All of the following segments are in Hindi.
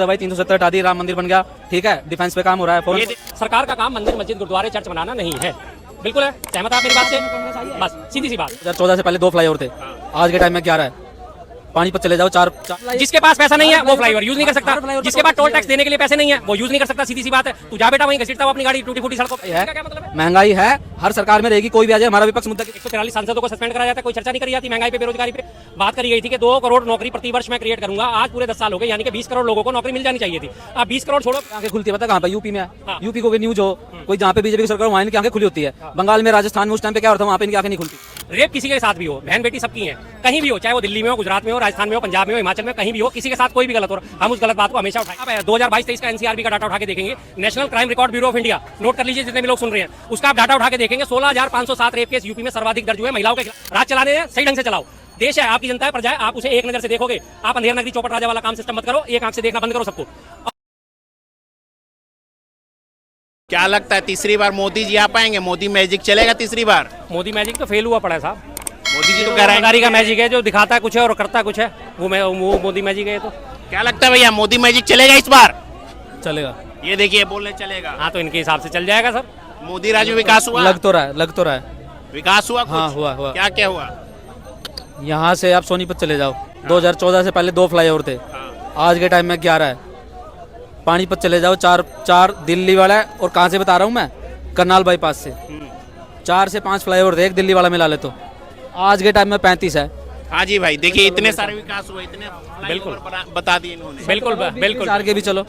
भाई 370 हटा दी, राम मंदिर बन गया, ठीक है, डिफेंस पे काम हो रहा है। सरकार का काम मंदिर मस्जिद गुरुद्वारे चर्च बनाना नहीं है। बिल्कुल है, सहमत आप मेरी बात से? बस सीधी सी बात। 2014 से पहले 2 फ्लाईओवर थे, आज के टाइम में 11 है। पानीपत चले जाओ, चार जिसके पास पैसा नहीं है वो फ्लाईओवर यूज नहीं कर सकता, जिसके पास टोल टैक्स देने के लिए पैसे नहीं है वो यूज नहीं कर सकता। सीधी सी बात है। तू जा बेटा वहीं घसीटता हुआ अपनी गाड़ी टूटी फूटी सड़कों पे। क्या मतलब है? महंगाई है, हर सरकार में रहेगी, कोई भी आ जाए। हमारा विपक्ष मुद्दा 143 सांसदों को सस्पेंड कराया जाता है, कोई चर्चा नहीं करी जाती। महंगाई पे, बेरोजगारी पे बात करी गई थी कि 2 करोड़ नौकरी प्रति वर्ष में क्रिएट करूंगा। आज पूरे 10 साल हो गए, यानी कि 20 करोड़ लोगों को नौकरी मिल जानी चाहिए थी। अब 20 करोड़ छोड़ो, आंखें खुलती है, पता कहाँ पे? यूपी में। यूपी को न्यूज हो कोई, जहाँ पे बीजेपी की सरकार वहाँ इनकी आंखें खुली होती है। बंगाल में, राजस्थान में उस टाइम पे क्या होता है, वहाँ पे इनकी आंखें नहीं खुलती। रेप किसी के साथ भी हो, बहन बेटी सबकी है, कहीं भी हो, चाहे वो दिल्ली में हो, गुजरात में हो, राजस्थान में हो, पंजाब में हो, हिमाचल में, कहीं भी हो, किसी के साथ कोई भी गलत हो रहा, हम उस गलत बात को हमेशा उठाएं। 2022-23 का एनसीआरबी का डाटा उठा के देखेंगे, national crime record bureau of India, note कर लीजिए जितने भी लोग सुन रहे हैं, उसका आप डाटा उठा के देखेंगे। 16,507 रेप केस यूपी में सर्वाधिक दर्ज हुए महिलाओं के खिलाफ। राज चलाने हैं, सही ढंग से चलाओ। देश है, आपकी जनता है, प्रजा है, आप उसे एक नजर से देखोगे। आप अंधेर नगरी चौपट राजा वाला काम सिस्टम मत करो, एक आंख से देखना बंद करो सबको। क्या लगता है तीसरी बार मोदी जी आ पाएंगे? मोदी मैजिक चलेगा तीसरी बार? मोदी मैजिक तो फेल हुआ पड़ा है साहब। मोदी जी तो कह रहे हैं का मैजिक है, जो दिखाता है कुछ है और करता कुछ है, वो मोदी मैजिक है। तो क्या लगता है भैया, मोदी मैजिक चलेगा इस बार? चलेगा, ये देखिए बोलने चलेगा। हाँ, तो इनके हिसाब से चल जाएगा सर। मोदी राज में विकास हुआ? लग तो रहा है। विकास हुआ कुछ? हाँ, हुआ। क्या क्या हुआ? यहाँ से आप सोनीपत चले जाओ, 2014 से पहले 2 फ्लाईओवर थे, आज के टाइम में 11 है। पानीपत चले जाओ, चार दिल्ली वाला है, और कहाँ से बता रहा हूँ मैं, करनाल बाईपास से 4 से 5 फ्लाईओवर थे, एक दिल्ली वाला मिला ले तो आज के टाइम में 35 है। हाँ जी भाई, देखिए इतने सारे विकास हुए, इतने बिल्कुल बता दिए इन्होंने। बिल्कुल आगे भी चलो,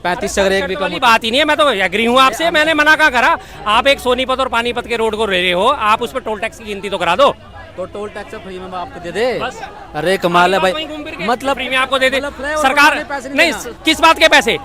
35 से अगर एक भी कम बात ही नहीं है। मैं तो एग्री हूँ आपसे, मैंने मना क्या करा। आप एक सोनीपत और पानीपत के रोड को ले रहे हो, आप उस पर टोल टैक्स की गिनती तो करा दो। तो टोल टैक्स फ्री में आपको दे दे बस। अरे कमाल है भाई, मतलब फ्री में आपको दे दे मतलब सरकार। नहीं, किस बात के पैसे,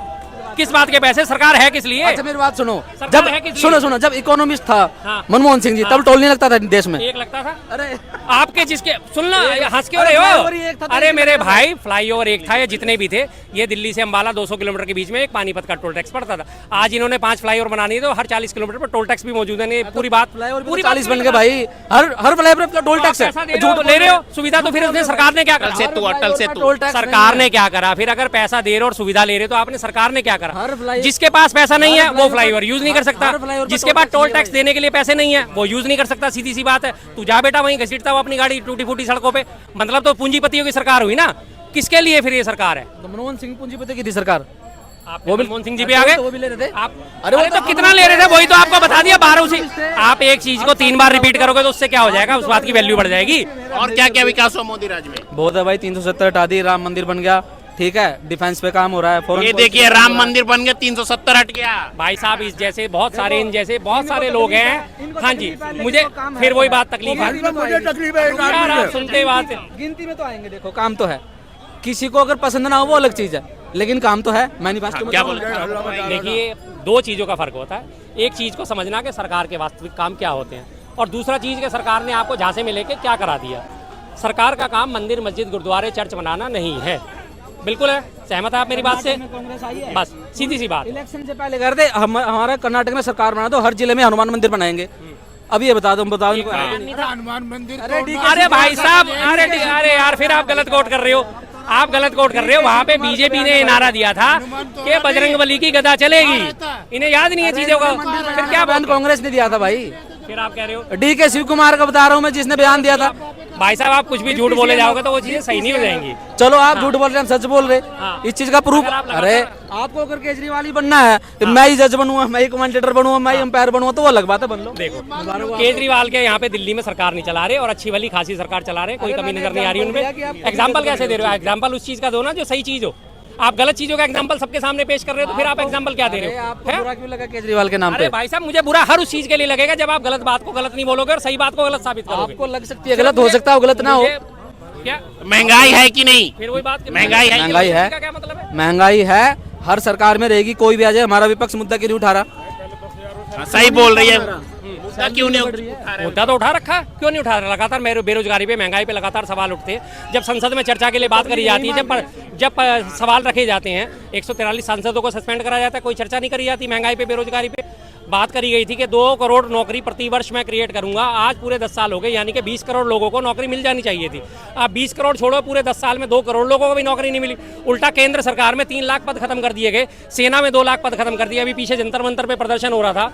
किस बात के पैसे? सरकार है किस लिए? अच्छा मेरी बात सुनो, सरकार है किस जब लिए? सुनो जब इकोनॉमिस्ट था हाँ। मनमोहन सिंह जी, तब टोल नहीं लगता था देश में। एक लगता था। अरे आपके जिसके सुनना, हंस क्यों रहे हो? अरे मेरे भाई, फ्लाईओवर एक था, या जितने भी थे, ये दिल्ली से अंबाला 200 किलोमीटर के बीच में एक पानीपत का टोल टैक्स पड़ता था। आज इन्होंने 5 फ्लाईओवर बनानी है, तो हर 40 किलोमीटर पर टोल टैक्स भी मौजूद है। पूरी बात, पूरी 40 बन गए भाई, हर फ्लाईओवर पे टोल टैक्स है। झूठ ले रहे हो। सुविधा तो फिर उसने सरकार ने क्या करा? अटल से टोल टैक्स सरकार ने क्या करा? फिर अगर पैसा दे रहे हो और सुविधा ले रहे हो, तो आपने सरकार ने क्या करा? हर फ्लाई- जिसके पास पैसा नहीं है वो फ्लाईओवर यूज नहीं कर सकता, हर फ्लाईओवर पे जिसके टोल पास टैक्स टोल नहीं टैक्स देने के लिए पैसे नहीं है वो यूज नहीं कर सकता। सीधी सी बात है। तू जा बेटा वहीं घसीटता हुआ अपनी गाड़ी टूटी फूटी सड़कों पे। मतलब तो पूंजीपतियों की सरकार हुई ना। किसके लिए फिर ये सरकार है? मनमोहन सिंह पूंजीपति की थी सरकार, वो भी मनमोहन सिंह जी भी आ गए। वो भी ले रहे थे आप अरे अरे तो कितना ले रहे थे, वही तो आपको बता दिया। 12 से आप एक चीज को 3 बार रिपीट करोगे तो उससे क्या हो जाएगा? उस बात की वैल्यू बढ़ जाएगी। और क्या क्या विकास हुआ मोदी राज में? बहुत है भाई, 370 हटा दी, राम मंदिर बन गया, ठीक है, डिफेंस पे काम हो रहा है। ये देखिए राम मंदिर बन गया, 370 हट गया। भाई साहब, इस जैसे बहुत सारे, इन जैसे बहुत सारे लोग हैं। हाँ जी, मुझे फिर वही बात तकलीफ है। मुझे तकलीफ है यार आप सुनते बात, गिनती में तो आएंगे। देखो काम तो है, किसी को अगर पसंद ना हो वो अलग चीज है, लेकिन काम तो है। मैनिफेस्टो में क्या बोले? देखिए 2 चीजों का फर्क होता है। एक चीज को समझना कि सरकार के वास्तविक काम क्या होते हैं, और दूसरा चीज कि सरकार ने आपको झांसे में लेके क्या करा दिया। सरकार का काम मंदिर मस्जिद गुरुद्वारे चर्च बनाना नहीं है। बिल्कुल है, सहमत है आप मेरी बात से? बस सीधी सी बात। इलेक्शन से पहले कर दे, हमारा कर्नाटक में सरकार बना दो, हर जिले में हनुमान मंदिर बनाएंगे। अब ये बता दो हनुमान मंदिर अरे भाई साहब, अरे यार, फिर आप गलत कोट कर रहे हो। आप गलत कोट कर रहे हो। वहाँ पे बीजेपी ने नारा दिया था कि बजरंगबली की गदा चलेगी। इन्हें याद नहीं है चीजों का। फिर क्या बयान कांग्रेस ने दिया था भाई? फिर आप कह रहे हो डी के शिव कुमार का बता रहा हूँ मैं, जिसने बयान दिया था। भाई साहब, आप कुछ भी झूठ बोले जाओगे तो वो चीजें सही नहीं हो जाएंगी। चलो आप झूठ बोल रहे हैं, हम सच बोल रहे। हाँ। इस चीज का प्रूफ, अरे आपको अगर केजरीवाल ही बनना है, मैं ही जज बनूंगा, मैं ही कमेंटेटर बनूंगा, मैं ही अंपायर बनूंगा, तो वो अलग बात है, बन लो। देखो, केजरीवाल के यहाँ पे दिल्ली में सरकार नहीं चला रहे, और अच्छी वाली खासी सरकार चला रहे, कोई कमी नजर नहीं आ रही उनमें। एग्जाम्पल कैसे दे रहे हो? एग्जाम्पल उस चीज का दो ना जो सही चीज हो। आप गलत चीजों का एग्जाम्पल सबके सामने पेश कर रहे हो, तो फिर आप एग्जाम्पल क्या दे रहे हो? आपको बुरा क्यों लगा केजरीवाल के नाम अरे पे? भाई साहब, मुझे बुरा हर उस चीज के लिए लगेगा जब आप गलत बात को गलत नहीं बोलोगे और सही बात को गलत साबित करोगे। आपको लग सकती है गलत, हो सकता है गलत ना हो। क्या महंगाई है कि नहीं? फिर वही बात, महंगाई है। महंगाई है, क्या मतलब है? महंगाई है, हर सरकार में रहेगी, कोई भी आ जाए। हमारा विपक्ष मुद्दा क्यों नहीं उठा रहा? सही बोल रही है। मुद्दा क्यों नहीं उठा रहे? मुद्दा तो उठा रखा है, क्यों नहीं उठा रहा? लगातार मेरे बेरोजगारी पे, महंगाई पे लगातार सवाल उठते हैं। जब संसद में चर्चा के लिए बात करी जाती है, जब सवाल रखे जाते हैं, 143 सांसदों को सस्पेंड करा जाता है, कोई चर्चा नहीं करी जाती महंगाई पे, बेरोजगारी पे। बात करी गई थी कि 2 करोड़ नौकरी प्रति वर्ष मैं क्रिएट करूंगा। आज पूरे 10 साल हो गए, यानी कि 20 करोड़ लोगों को नौकरी मिल जानी चाहिए थी। अब 20 करोड़ छोड़ो, पूरे 10 साल में 2 करोड़ लोगों को भी नौकरी नहीं मिली। उल्टा केंद्र सरकार में 3 लाख पद खत्म कर दिए गए, सेना में 2 लाख पद खत्म कर दिए। अभी पीछे जंतर मंतर पे प्रदर्शन हो रहा था,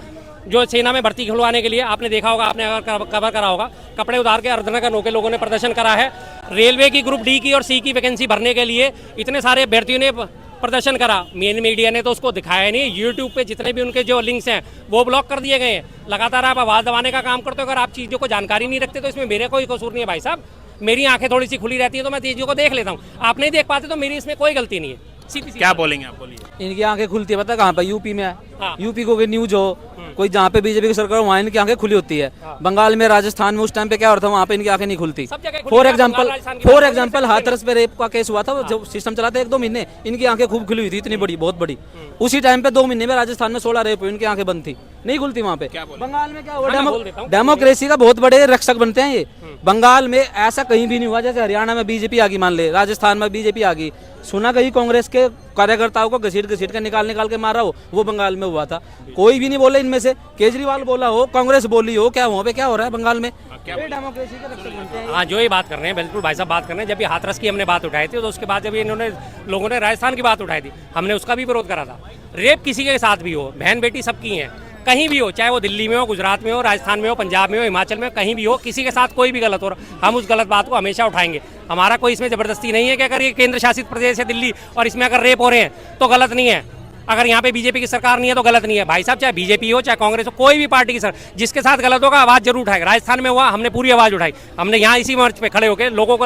जो सेना में भर्ती खुलवाने के लिए, आपने देखा होगा, आपने अगर कवर करा होगा, कपड़े उतार के अर्धनग्न होकर लोगों ने प्रदर्शन करा है। रेलवे की ग्रुप डी की और सी की वैकेंसी भरने के लिए इतने सारे अभ्यर्थियों ने प्रदर्शन करा। मेन मीडिया ने तो उसको दिखाया नहीं। यूट्यूब पे जितने भी उनके जो लिंक्स हैं वो ब्लॉक कर दिए गए हैं। लगातार आप आवाज़ दबाने का काम करते हो। अगर आप चीज़ों को जानकारी नहीं रखते तो इसमें मेरे कोई कसूर नहीं है भाई साहब। मेरी आंखें थोड़ी सी खुली रहती है तो मैं चीज़ों को देख लेता हूँ, आप नहीं देख पाते तो मेरी इसमें कोई गलती नहीं है। क्या बोलेंगे आप? बोलिए। इनकी आंखें खुलती है, पता है कहाँ पे? यूपी में है। हाँ। यूपी को कोई न्यूज हो, कोई जहाँ पे बीजेपी की सरकार हो, वहाँ इनकी आंखें खुली होती है। बंगाल में, राजस्थान में उस टाइम पे क्या हो रहा था, वहाँ पे इनकी आंखें नहीं खुलती। सब जगह खुली फॉर है, एग्जाम्पल बंगाल, राजस्थान की बात हाथरस पे रेप का केस हुआ था, जब सिस्टम चला था 1-2 महीने, इनकी आंखें खूब खुली हुई थी, इतनी बड़ी, बहुत बड़ी। उसी टाइम पे 2 महीने में राजस्थान में 16 रेप हुए, इनकी आंखें बंद थी, नहीं खुलती वहाँ पे। बंगाल में क्या हुआ? डेमोक्रेसी का बहुत बड़े रक्षक बनते हैं ये। बंगाल में ऐसा कहीं भी नहीं हुआ। जैसे हरियाणा में बीजेपी आ गई, मान ले, राजस्थान में बीजेपी आ गई, सुना कहीं कांग्रेस के कार्यकर्ताओं को घसीट के निकाल के मारा हो? वो बंगाल में हुआ था। कोई भी नहीं बोले इनमें से। केजरीवाल बोला हो, कांग्रेस बोली हो, क्या वहाँ पे क्या हो रहा है बंगाल में? डेमोक्रेसी के रक्षक बनते हैं। हाँ, जो ये बात कर रहे हैं, बिल्कुल भाई साहब बात कर रहे हैं। जब ये हाथरस की हमने बात उठाई थी तो उसके बाद जब इन्होंने लोगों ने राजस्थान की बात उठाई थी, हमने उसका भी विरोध करा था। रेप किसी के साथ भी हो, बहन बेटी सबकी हैं, कहीं भी हो, चाहे वो दिल्ली में हो, गुजरात में हो, राजस्थान में हो, पंजाब में हो, हिमाचल में, कहीं भी हो, किसी के साथ कोई भी गलत हो रहा, हम उस गलत बात को हमेशा उठाएंगे। हमारा कोई इसमें जबरदस्ती नहीं है कि अगर ये केंद्र शासित प्रदेश है दिल्ली और इसमें अगर रेप हो रहे हैं तो गलत नहीं है। अगर यहाँ पे बीजेपी की सरकार नहीं है तो गलत नहीं है भाई साहब। चाहे बीजेपी हो, चाहे कांग्रेस हो, कोई भी पार्टी की सरकार, जिसके साथ गलत होगा आवाज़ जरूर उठाएगा। राजस्थान में हुआ, हमने पूरी आवाज़ उठाई। हमने यहाँ इसी मंच पे खड़े होकर लोगों को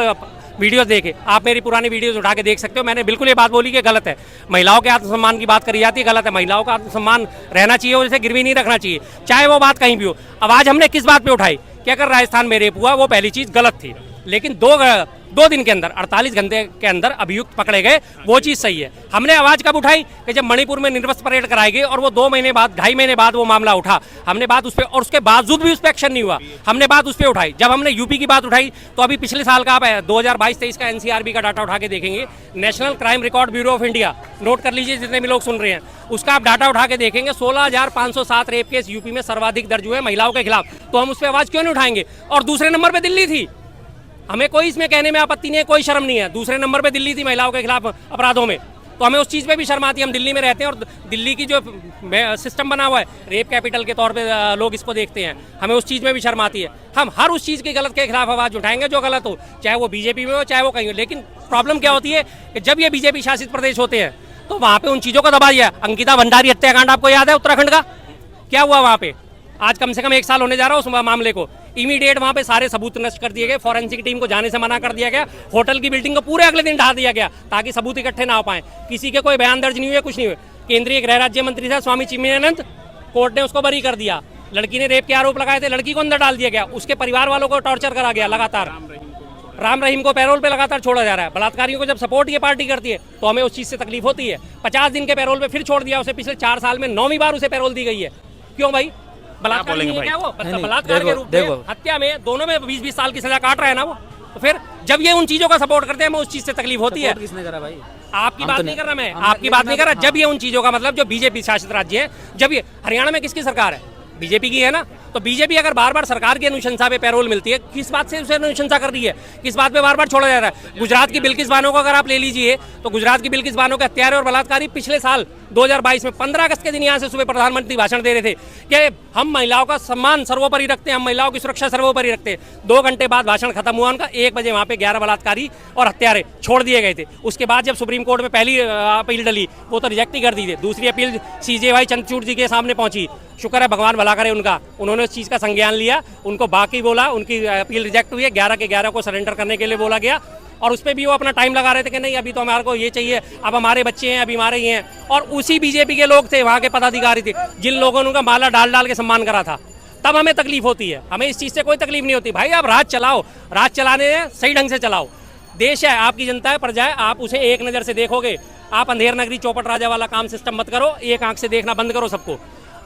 वीडियोस देखे, आप मेरी पुरानी वीडियोस उठा के देख सकते हो। मैंने बिल्कुल ये बात बोली कि गलत है। महिलाओं के आत्मसम्मान की बात करी जाती है, गलत है। महिलाओं का आत्मसम्मान रहना चाहिए, उसे गिरवी नहीं रखना चाहिए, चाहे वो बात कहीं भी हो। आवाज़ हमने किस बात पे उठाई कि अगर राजस्थान में रेप हुआ, वो पहली चीज़ गलत थी, लेकिन 2 दिन के अंदर, 48 घंटे के अंदर अभियुक्त पकड़े गए, वो चीज़ सही है। हमने आवाज़ कब उठाई कि जब मणिपुर में निर्वस्त्र परेड कराई गई और वो 2 महीने बाद, 2.5 महीने बाद वो मामला उठा, हमने बात उस पर, और उसके बावजूद भी उस पर एक्शन नहीं हुआ, हमने बात उस पर उठाई। जब हमने यूपी की बात उठाई तो अभी पिछले साल का, आप 2022-23 का एनसीआरबी का डाटा उठा के देखेंगे, national crime record bureau of India, note कर लीजिए जितने भी लोग सुन रहे हैं, उसका आप डाटा उठा के देखेंगे, 16,507 रेप केस यूपी में सर्वाधिक दर्ज हुए महिलाओं के खिलाफ। तो हम उस पर आवाज़ क्यों नहीं उठाएंगे? और दूसरे नंबर पर दिल्ली थी। हमें कोई इसमें कहने में आपत्ति नहीं है, कोई शर्म नहीं है। दूसरे नंबर पे दिल्ली थी महिलाओं के खिलाफ अपराधों में, तो हमें उस चीज़ पे भी शर्म आती है। हम दिल्ली में रहते हैं और दिल्ली की जो सिस्टम बना हुआ है, रेप कैपिटल के तौर पे लोग इसको देखते हैं, हमें उस चीज़ में भी शर्म आती है। हम हर उस चीज़ की गलत के खिलाफ आवाज़ उठाएंगे जो गलत हो, चाहे वो बीजेपी में हो, चाहे वो कहीं हो। लेकिन प्रॉब्लम क्या होती है कि जब ये बीजेपी शासित प्रदेश होते हैं तो वहाँ पे उन चीज़ों को दबा दिया। अंकिता भंडारी हत्याकांड आपको याद है उत्तराखंड का? क्या हुआ वहाँ पे? आज कम से कम 1 साल होने जा रहा है उस मामले को। इमीडिएट वहाँ पे सारे सबूत नष्ट कर दिए गए, फॉरेंसिक टीम को जाने से मना कर दिया गया, होटल की बिल्डिंग को पूरे अगले दिन ढा दिया गया ताकि सबूत इकट्ठे ना हो पाए। किसी के कोई बयान दर्ज नहीं हुए, कुछ नहीं हुए। केंद्रीय गृह राज्य मंत्री था स्वामी चिन्मयानंद, कोर्ट ने उसको बरी कर दिया। लड़की ने रेप के आरोप लगाए थे, लड़की को अंदर डाल दिया गया, उसके परिवार वालों को टॉर्चर करा गया लगातार। राम रहीम को पैरोल पे लगातार छोड़ा जा रहा है। बलात्कारियों को जब सपोर्ट ये पार्टी करती है तो हमें उस चीज़ से तकलीफ होती है। 50 दिन के पैरोल पे फिर छोड़ दिया उसे, पिछले 4 साल में 9वीं बार उसे पैरोल दी गई है। क्यों भाई? बलात्कार नहीं है क्या वो? बलात्कार के रूप में, हत्या में, दोनों में 20-20 साल की सजा काट रहा है ना वो। तो फिर जब ये उन चीजों का सपोर्ट करते हैं, हमें उस चीज से तकलीफ होती है। किसने करा भाई? आपकी बात नहीं कर रहा मैं, आपकी बात नहीं कर रहा। जब ये उन चीजों का मतलब, जो बीजेपी शासित राज्य है, जब ये हरियाणा में किसकी सरकार है? बीजेपी की है ना। तो बीजेपी अगर बार बार सरकार की अनुशंसा पे पैरोल मिलती है, किस बात से उसे अनुशंसा कर रही है? किस बात पे बार बार छोड़ा जा रहा है? गुजरात की बिल्किस बानो को अगर आप ले लीजिए तो गुजरात की बिल्किस बानो के हत्यारे और बलात्कारी पिछले साल 2022 में 15 अगस्त के दिन यहाँ से सुबह प्रधानमंत्री भाषण दे रहे थे कि हम महिलाओं का सम्मान सर्वोपरि रखते हैं, हम महिलाओं की सुरक्षा सर्वोपरि रखते हैं। 2 घंटे बाद भाषण खत्म हुआ उनका, 1 बजे वहाँ पे 11 बलात्कारी और हत्यारे छोड़ दिए गए थे। उसके बाद जब सुप्रीम कोर्ट में पहली अपील डली, वो तो रिजेक्ट ही कर दी थी। दूसरी अपील CJY चंद्रचूड़ जी के सामने पहुंची। शुक्र है, भगवान भला करे उनका, उन्होंने उस चीज़ का संज्ञान लिया, उनको बाकी बोला, उनकी अपील रिजेक्ट हुई है। 11 के 11 को सरेंडर करने के लिए बोला गया और उस पर भी वो अपना टाइम लगा रहे थे कि नहीं अभी तो हमारे को ये चाहिए, अब हमारे बच्चे हैं, अभी हमारे ये हैं। और उसी बीजेपी के लोग थे, वहाँ के पदाधिकारी थे, जिन लोगों ने उनका माला डाल डाल के सम्मान करा था। तब हमें तकलीफ होती है। हमें इस चीज़ से कोई तकलीफ नहीं होती। भाई आप राज चलाओ, राज चलाने सही ढंग से चलाओ। देश है, आपकी जनता है, प्रजा है, आप उसे एक नज़र से देखोगे। आप अंधेर नगरी चौपट राजा वाला काम सिस्टम मत करो, एक आंख से देखना बंद करो सबको।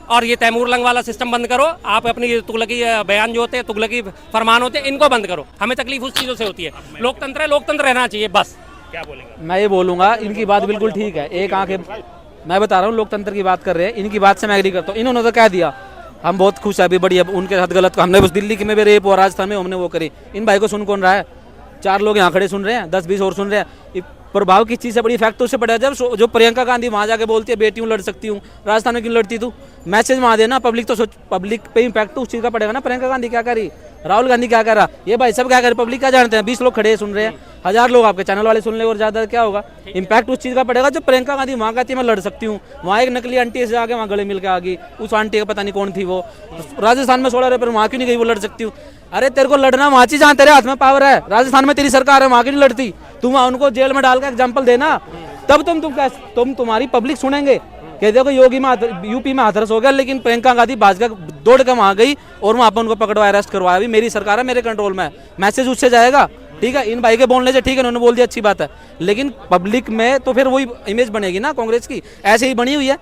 और ये तैमूर लंग वाला सिस्टम बंद करो। आप अपनी तुगलकी बयान जो होते हैं, तुगलकी फरमान होते हैं, इनको बंद करो। हमें तकलीफ उस चीज़ों से होती है। लोकतंत्र है, लोकतंत्र रहना चाहिए, बस। क्या बोलेंगे? मैं ये बोलूँगा, इनकी बात बिल्कुल ठीक है। एक आंखें, मैं बता रहा हूँ लोकतंत्र की बात कर रहे हैं, इनकी बात से मैं एग्री करता हूँ। इन्होंने तो कह दिया हम बहुत खुश है, अभी बढ़िया, उनके साथ गलत हमने उस दिल्ली की में भी रेप और राजस्थान में हमने वो करी। इन भाई को सुन कौन रहा है? 4 लोग यहाँ खड़े सुन रहे हैं, 10-20 और सुन रहे हैं। प्रभाव किस चीज़ से पड़ी? इफेक्ट तो उससे पड़ेगा जब जो प्रियंका गांधी वहाँ जाके बोलती है बेटियों लड़ सकती हूँ, राजस्थान में क्यों लड़ती तू? मैसेज वहाँ देना, पब्लिक तो सोच, पब्लिक पे इम्पैक्ट तो उस चीज़ का पड़ेगा ना। प्रियंका गांधी क्या करी, राहुल गांधी क्या कर रहा, ये भाई सब क्या करे, पब्लिक क्या जानते हैं? 20 लोग खड़े सुन रहे हैं, 1000 लोग आपके चैनल वाले सुन ले, और ज़्यादा क्या होगा? इम्पैक्ट उस चीज़ का पड़ेगा जो प्रियंका गांधी वहाँ कहती है मैं लड़ सकती हूँ। वहाँ एक नकली आंटी से आगे वहाँ गले मिल के आ गई, उस आंटी का पता नहीं कौन थी वो, राजस्थान में 16 रुपये, वहाँ क्यों नहीं गई वो लड़ सकती हूँ? अरे तेरे को लड़ना वहाँ चीज जहाँ तेरे हाथ में पावर है। राजस्थान में तेरी सरकार है, वहाँ क्यों नहीं लड़ती? तुम उनको जेल में डाल के एग्जाम्पल देना, तब तुम्हारी पब्लिक सुनेंगे। कह देखो योगी में यूपी में हाथरस हो गया, लेकिन प्रियंका गांधी भाजपा दौड़ के वहाँ गई और वहाँ पर उनको पकड़वाया, अरेस्ट करवाया। अभी मेरी सरकार है, मेरे कंट्रोल में, मैसेज उससे जाएगा। ठीक है, इन भाई के बोलने से ठीक है, उन्होंने बोल दिया, अच्छी बात है, लेकिन पब्लिक में तो फिर वही इमेज बनेगी ना कांग्रेस की, ऐसे ही बनी हुई है।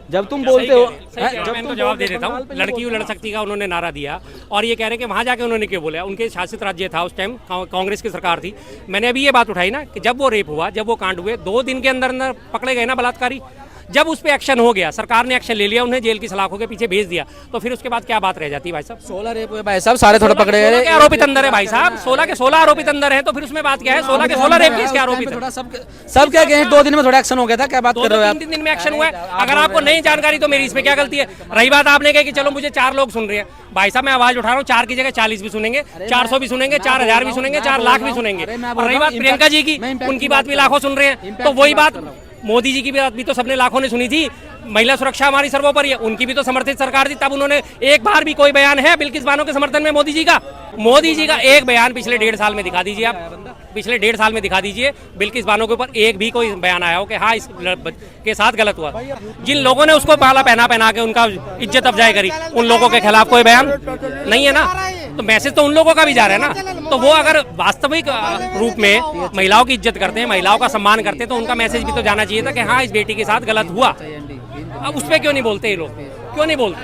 जब तुम बोलते हो, जब मैं जवाब दे देता हूँ, लड़की लड़ सकती का उन्होंने नारा दिया, और ये कह रहे हैं कि वहाँ जाके उन्होंने क्यों बोला? उनके शासित राज्य था उस टाइम, कांग्रेस की सरकार थी। मैंने अभी ये बात उठाई ना कि जब वो रेप हुआ, जब वो कांड हुए, 2 दिन के अंदर अंदर पकड़े गए ना बलात्कारी। जब उस पर एक्शन हो गया, सरकार ने एक्शन ले लिया, उन्हें जेल की सलाखों के पीछे भेज दिया, तो फिर उसके बाद क्या बात रह जाती है भाई साहब? 16 रेप हुए भाई साहब, सारे थोड़ा पकड़े गए, आरोपित अंदर है भाई साहब, 16 के 16 आरोपित अंदर है, तो फिर उसमें बात क्या है? 16 के 16 रेप किसके आरोपित है? सब क्या कहे, 2 दिन में थोड़ा एक्शन हो गया था, क्या बात कर रहे हो आप? 2-3 दिन में एक्शन हुआ है। अगर आपको नहीं जानकारी तो मेरी इसमें क्या गलती है? रही बात आपने कहा कि चलो मुझे 4 लोग सुन रहे हैं, भाई साहब मैं आवाज उठा रहा हूँ, 4 की जगह 40 भी सुनेंगे, 400 भी सुनेंगे, 4000 भी सुनेंगे, 4 लाख भी सुनेंगे। और रही बात प्रियंका जी की, उनकी बात भी लाखों सुन रहे हैं, तो वही बात मोदी जी की बात भी तो सबने लाखों ने सुनी थी। महिला सुरक्षा हमारी सर्वोपरि है, उनकी भी तो समर्थित सरकार थी, तब उन्होंने एक बार भी कोई बयान है बिल्किस बानो के समर्थन में मोदी जी का एक बयान पिछले 1.5 साल में दिखा दीजिए आप, पिछले 1.5 साल में दिखा दीजिए बिल्किस बानो के ऊपर एक भी कोई बयान आया हो कि हाँ इस के साथ गलत हुआ। जिन लोगों ने उसको माला पहना के उनका इज्जत अफजाई करी, उन लोगों के खिलाफ कोई बयान नहीं है ना, तो मैसेज तो उन लोगों का भी जा रहा है ना। तो वो अगर वास्तविक रूप में महिलाओं की इज्जत करते हैं, महिलाओं का सम्मान करते हैं, तो उनका मैसेज भी तो जाना चाहिए था कि हाँ इस बेटी के साथ गलत हुआ। अब उस पर क्यों नहीं बोलते ये लोग, क्यों नहीं बोलते?